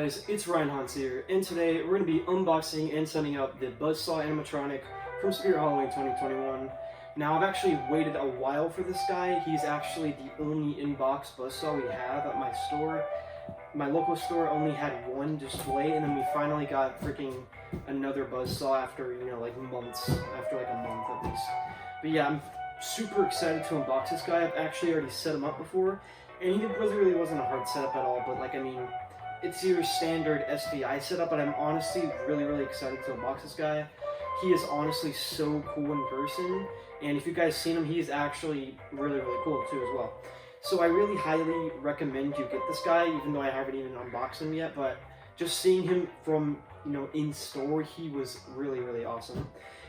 guys, it's Ryan Hans here, and today we're going to be unboxing and setting up the Buzzsaw animatronic from Spirit Halloween 2021. Now, I've actually waited a while for this guy. He's actually the only in-box Buzzsaw we have at my store. My local store only had one display, and then we finally got freaking another Buzzsaw after, like months, after like a month at least. But yeah, I'm super excited to unbox this guy. I've actually already set him up before, and he really wasn't a hard setup at all, but like, I mean, it's your standard SPI setup, but I'm honestly really excited to unbox this guy. He is honestly so cool in person, and if you guys seen him, he's actually really cool too as well. So I really highly recommend you get this guy, even though I haven't even unboxed him yet, but just seeing him from, in store, he was really awesome.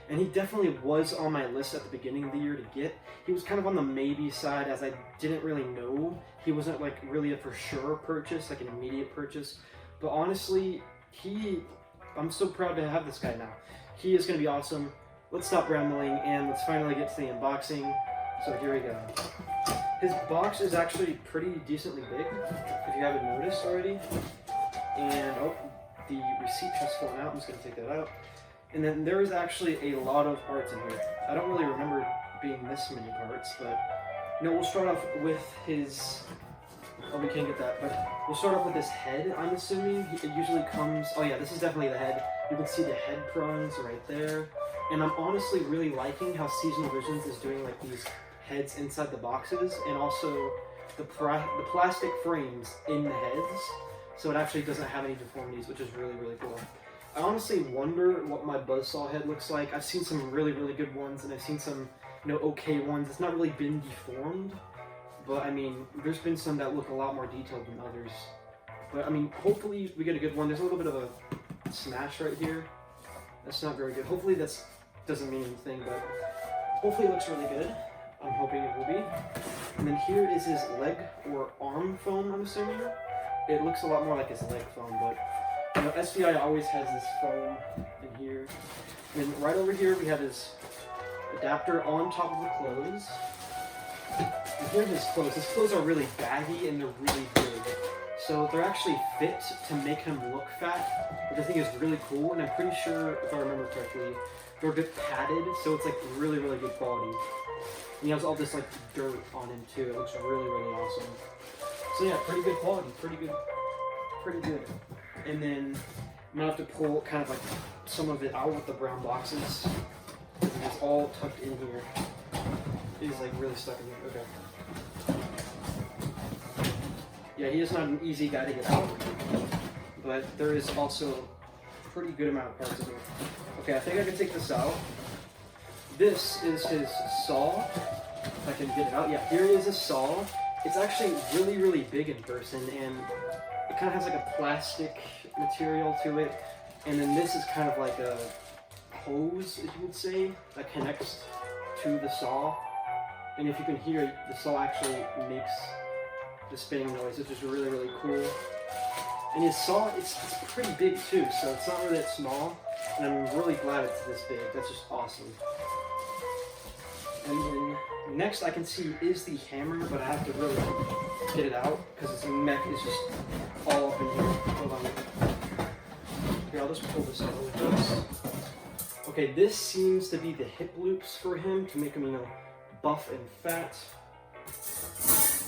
And he definitely was on my list at the beginning of the year to get. He was kind of on the maybe side, as I didn't really know. He wasn't like really a for sure purchase, like an immediate purchase. But honestly, I'm so proud to have this guy now. He is going to be awesome. Let's stop rambling and let's finally get to the unboxing. So here we go. His box is actually pretty decently big, if you haven't noticed already. And, oh, the receipt just fallen out. I'm just going to take that out. And then there is actually a lot of parts in here. I don't really remember being this many parts, but we'll start off with his, oh, we can't get that, but we'll start off with his head, I'm assuming. It usually comes, oh yeah, this is definitely the head. You can see the head prongs right there. And I'm honestly really liking how Seasonal Visions is doing like these heads inside the boxes, and also the plastic frames in the heads, so it actually doesn't have any deformities, which is really cool. I honestly wonder what my Buzzsaw head looks like. I've seen some really good ones, and I've seen some, okay ones. It's not really been deformed, but I mean, there's been some that look a lot more detailed than others. But I mean, hopefully we get a good one. There's a little bit of a smash right here. That's not very good. Hopefully that doesn't mean anything, but hopefully it looks really good. I'm hoping it will be. And then here is his leg or arm foam, I'm assuming. It looks a lot more like his leg foam, but SPI always has this foam in here. And right over here we have his adapter on top of the clothes. And here are his clothes. His clothes are really baggy and they're really big. So they're actually fit to make him look fat, which I think is really cool. And I'm pretty sure, if I remember correctly, they're a bit padded, so it's like really good quality. And he has all this like dirt on him too. It looks really awesome. So yeah, pretty good quality, pretty good. And then I'm gonna have to pull kind of like some of it out with the brown boxes. It's all tucked in here. It is like really stuck in here. Okay. Yeah, he is not an easy guy to get out, but there is also a pretty good amount of parts in here. Okay, I think I can take this out. This is his saw. If I can get it out. Yeah, here is his saw. It's actually really big in person, and it kind of has like a plastic material to it. And then this is kind of like a hose, if you would say, that connects to the saw. And if you can hear, the saw actually makes the spinning noise, which is really cool. And his saw, it's pretty big too, so it's not really that small. And I'm really glad it's this big. That's just awesome. And then next I can see is the hammer, but I have to really get it out because its mech is just all up in here. Hold on. Here, I'll just pull this out really quick. Okay, this seems to be the hip loops for him to make him, buff and fat.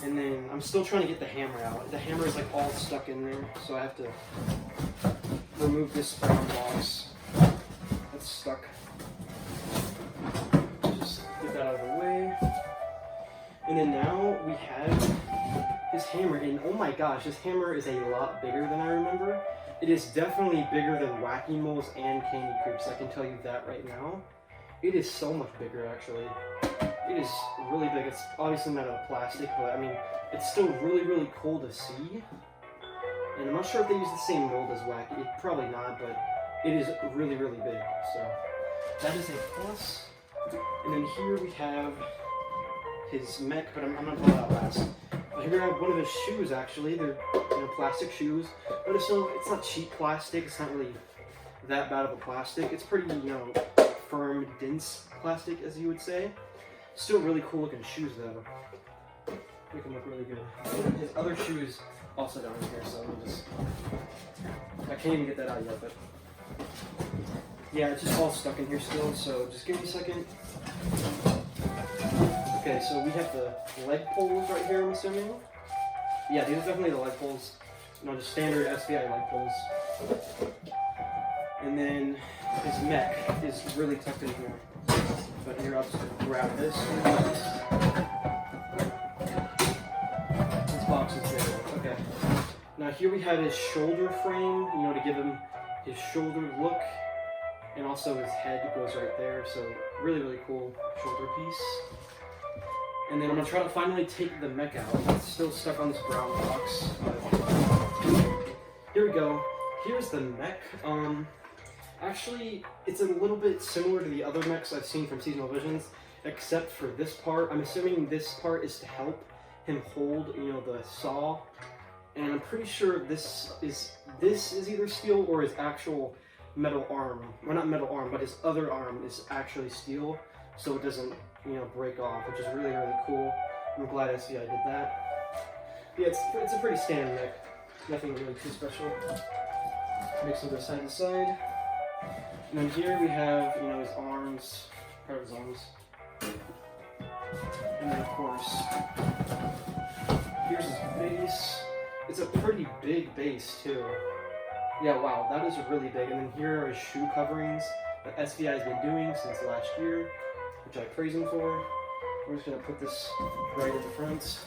And then I'm still trying to get the hammer out. The hammer is like all stuck in there, so I have to remove this brown box that's stuck. Just get that out of the way. And then now we have his hammer, and oh my gosh, this hammer is a lot bigger than I remember. It is definitely bigger than Whack-A-Moles and Candy Creeps, I can tell you that right now. It is so much bigger, actually. It is really big. It's obviously not out of plastic, but I mean, it's still really cool to see. And I'm not sure if they use the same mold as Wacky. Probably not, but it is really big. So that is a plus. And then here we have his mech, but I'm gonna pull it out last. Here we have one of his shoes, actually. They're plastic shoes, but it's not cheap plastic. It's not really that bad of a plastic. It's pretty, firm, dense plastic, as you would say. Still really cool looking shoes though. Make him look really good. And his other shoes also down in here, so let me just... I can't even get that out yet, but... Yeah, it's just all stuck in here still, so just give me a second. Okay, so we have the leg poles right here, I'm assuming. Yeah, these are definitely the leg poles. You know, just standard SVI leg poles. And then his mech is really tucked in here. But here, I'll just grab this. This box is big. Okay. Now here we have his shoulder frame, you know, to give him his shoulder look. And also his head goes right there, so really, really cool shoulder piece. And then I'm gonna try to finally take the mech out. It's still stuck on this brown box, but here we go. Here's the mech. Actually, it's a little bit similar to the other mechs I've seen from Seasonal Visions, except for this part. I'm assuming this part is to help him hold, you know, the saw. And I'm pretty sure this is either steel or his actual metal arm. Well, not metal arm, but his other arm is actually steel, so it doesn't, you know, break off, which is really, really cool. I'm glad SVI did that. But yeah, it's a pretty standard mech. Nothing really too special. Mix them side to side. And then here we have, you know, his arms, part of his arms. And then of course, here's his base. It's a pretty big base too. Yeah, wow, that is really big. And then here are his shoe coverings that SVI has been doing since last year, which I praise him for. We're just gonna put this right in the front.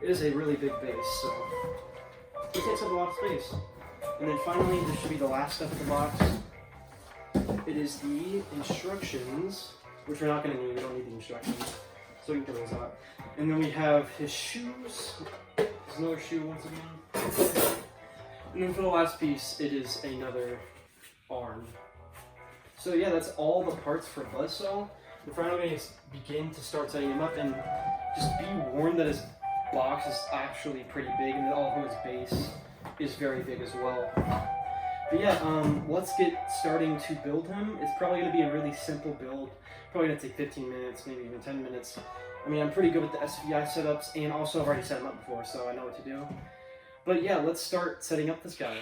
It is a really big base, so it takes up a lot of space. And then finally, this should be the last step of the box. It is the instructions, which we're not gonna need. We don't need the instructions, so we can throw those out. And then we have his shoes. There's another shoe once again. And then for the last piece, it is another arm. So yeah, that's all the parts for Buzzsaw. We're finally going to begin to start setting him up, and just be warned that his box is actually pretty big, and although his base is very big as well. But yeah, let's get starting to build him. It's probably going to be a really simple build. Probably going to take 15 minutes, maybe even 10 minutes. I mean, I'm pretty good with the SVI setups, and also I've already set him up before, so I know what to do. But yeah, let's start setting up this guy.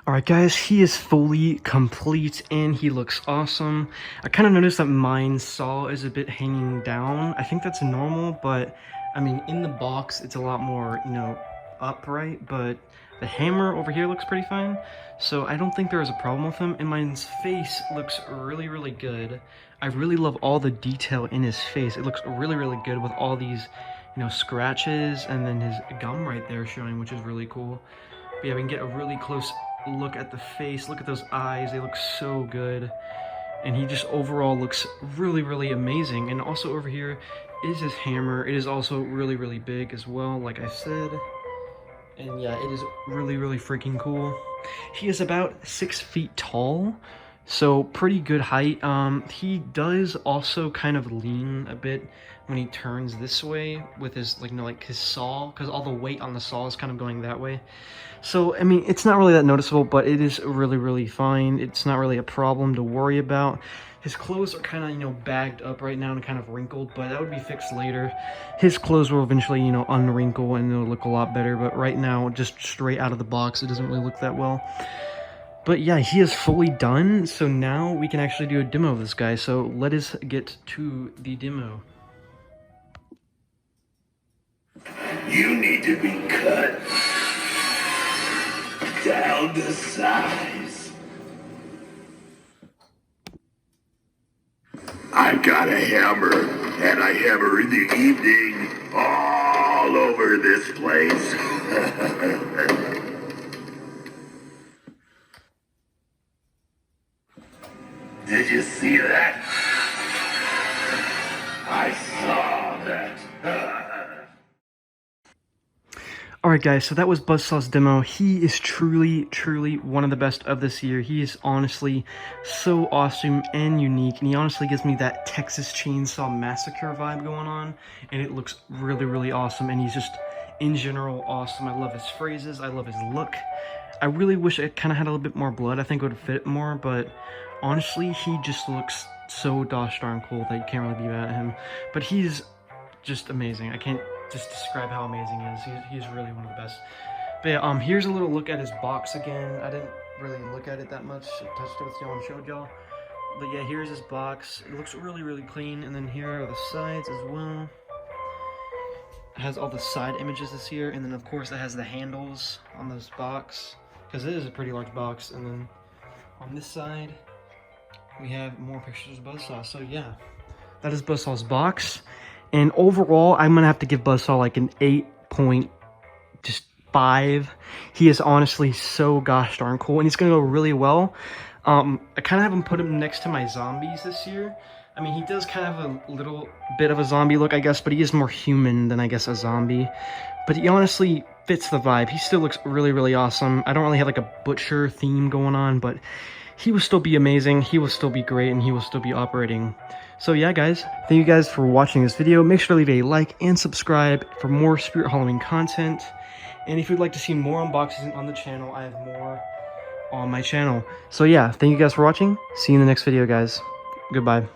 Alright guys, he is fully complete and he looks awesome. I kind of noticed that mine's saw is a bit hanging down. I think that's normal, but I mean, in the box, it's a lot more, you know, upright, but the hammer over here looks pretty fine. So I don't think there is a problem with him, and mine's face looks really, really good. I really love all the detail in his face. It looks really, really good with all these, you know, scratches and then his gum right there showing, which is really cool. But yeah, we can get a really close look at the face. Look at those eyes, they look so good. And he just overall looks really, really amazing. And also over here is his hammer. It is also really, really big as well, like I said. And yeah, it is really, really freaking cool. He is about 6 feet tall, so pretty good height. He does also kind of lean a bit when he turns this way with his, like, you know, like his saw, because all the weight on the saw is kind of going that way. So, I mean, it's not really that noticeable, but it is really, really fine. It's not really a problem to worry about. His clothes are kind of, you know, bagged up right now and kind of wrinkled, but that would be fixed later. His clothes will eventually, you know, unwrinkle and it'll look a lot better, but right now, just straight out of the box, it doesn't really look that well. But yeah, he is fully done, so now we can actually do a demo of this guy. So let us get to the demo. You need to be cut down to size. I've got a hammer, and I hammer in the evening all over this place. Did you see that? I saw that. Alright guys, so that was Buzzsaw's demo. He is truly, truly one of the best of this year. He is honestly so awesome and unique, and he honestly gives me that Texas Chainsaw Massacre vibe going on, and it looks really, really awesome, and he's just, in general, awesome. I love his phrases, I love his look. I really wish it kind of had a little bit more blood. I think it would fit more, but honestly, he just looks so gosh darn cool that you can't really be mad at him. But he's just amazing. I can't just describe how amazing he is. He's really one of the best. But yeah, here's a little look at his box again. I didn't really look at it that much. I touched it with y'all and showed y'all. But yeah, here's his box. It looks really, really clean. And then here are the sides as well. It has all the side images this here. And then of course it has the handles on this box, because it is a pretty large box. And then on this side, we have more pictures of Buzzsaw. So yeah, that is Buzzsaw's box. And overall, I'm going to have to give Buzzsaw like an 8.5. He is honestly so gosh darn cool, and he's going to go really well. I kind of have him put him next to my zombies this year. I mean, he does kind of have a little bit of a zombie look, I guess, but he is more human than, I guess, a zombie. But he honestly fits the vibe. He still looks really, really awesome. I don't really have like a butcher theme going on, but he will still be amazing, he will still be great, and he will still be operating. So yeah guys, thank you guys for watching this video. Make sure to leave a like and subscribe for more Spirit Halloween content. And if you'd like to see more unboxings on the channel, I have more on my channel. So yeah, thank you guys for watching. See you in the next video guys. Goodbye.